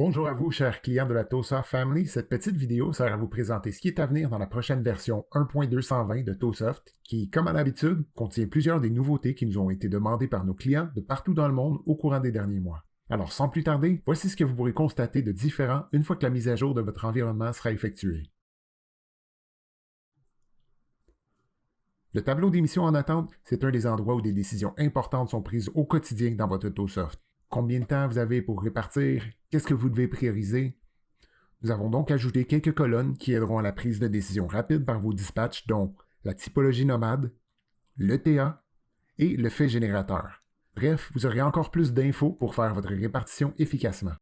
Bonjour à vous, chers clients de la TOSA Family. Cette petite vidéo sert à vous présenter ce qui est à venir dans la prochaine version 1.220 de TOSoft, qui, comme à l'habitude, contient plusieurs des nouveautés qui nous ont été demandées par nos clients de partout dans le monde au courant des derniers mois. Alors, sans plus tarder, voici ce que vous pourrez constater de différent une fois que la mise à jour de votre environnement sera effectuée. Le tableau d'émission en attente, c'est un des endroits où des décisions importantes sont prises au quotidien dans votre TOSoft. Combien de temps vous avez pour répartir? Qu'est-ce que vous devez prioriser? Nous avons donc ajouté quelques colonnes qui aideront à la prise de décision rapide par vos dispatchs, dont la typologie nomade, le TA et le fait générateur. Bref, vous aurez encore plus d'infos pour faire votre répartition efficacement.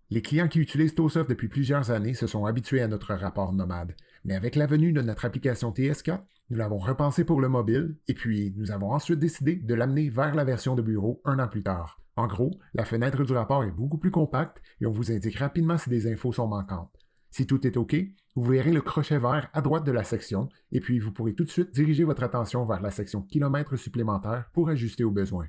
Les clients qui utilisent TOSoft depuis plusieurs années se sont habitués à notre rapport nomade, mais avec la venue de notre application TS4, nous l'avons repensé pour le mobile, et puis nous avons ensuite décidé de l'amener vers la version de bureau un an plus tard. En gros, la fenêtre du rapport est beaucoup plus compacte et on vous indique rapidement si des infos sont manquantes. Si tout est OK, vous verrez le crochet vert à droite de la section, et puis vous pourrez tout de suite diriger votre attention vers la section kilomètres supplémentaires pour ajuster aux besoins.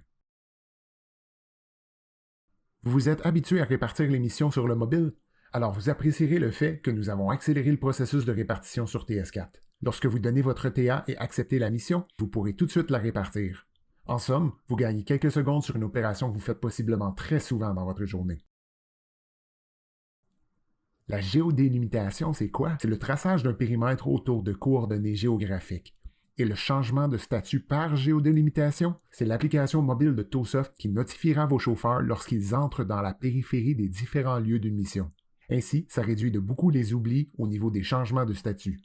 Vous vous êtes habitué à répartir les missions sur le mobile? Alors vous apprécierez le fait que nous avons accéléré le processus de répartition sur TS4. Lorsque vous donnez votre TA et acceptez la mission, vous pourrez tout de suite la répartir. En somme, vous gagnez quelques secondes sur une opération que vous faites possiblement très souvent dans votre journée. La géodélimitation, c'est quoi? C'est le traçage d'un périmètre autour de coordonnées géographiques. Et le changement de statut par géodélimitation, c'est l'application mobile de TOSoft qui notifiera vos chauffeurs lorsqu'ils entrent dans la périphérie des différents lieux d'une mission. Ainsi, ça réduit de beaucoup les oublis au niveau des changements de statut.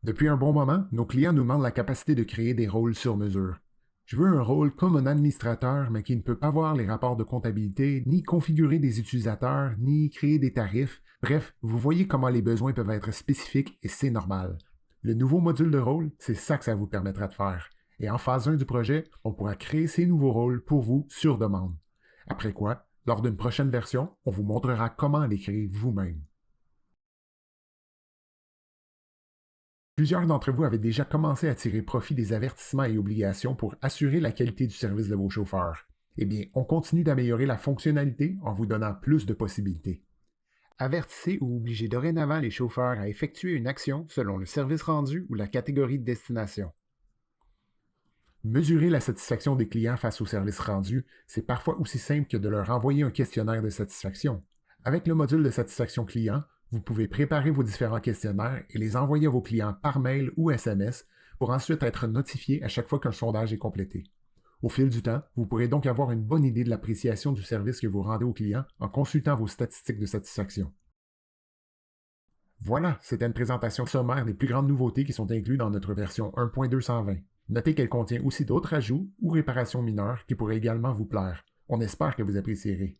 Depuis un bon moment, nos clients nous demandent la capacité de créer des rôles sur mesure. Je veux un rôle comme un administrateur, mais qui ne peut pas voir les rapports de comptabilité, ni configurer des utilisateurs, ni créer des tarifs. Bref, vous voyez comment les besoins peuvent être spécifiques et c'est normal. Le nouveau module de rôle, c'est ça que ça vous permettra de faire. Et en phase 1 du projet, on pourra créer ces nouveaux rôles pour vous sur demande. Après quoi, lors d'une prochaine version, on vous montrera comment les créer vous-même. Plusieurs d'entre vous avaient déjà commencé à tirer profit des avertissements et obligations pour assurer la qualité du service de vos chauffeurs. Eh bien, on continue d'améliorer la fonctionnalité en vous donnant plus de possibilités. Avertissez ou obligez dorénavant les chauffeurs à effectuer une action selon le service rendu ou la catégorie de destination. Mesurer la satisfaction des clients face au service rendu, c'est parfois aussi simple que de leur envoyer un questionnaire de satisfaction. Avec le module de satisfaction client, vous pouvez préparer vos différents questionnaires et les envoyer à vos clients par mail ou SMS pour ensuite être notifiés à chaque fois qu'un sondage est complété. Au fil du temps, vous pourrez donc avoir une bonne idée de l'appréciation du service que vous rendez aux clients en consultant vos statistiques de satisfaction. Voilà, c'était une présentation sommaire des plus grandes nouveautés qui sont incluses dans notre version 1.220. Notez qu'elle contient aussi d'autres ajouts ou réparations mineures qui pourraient également vous plaire. On espère que vous apprécierez.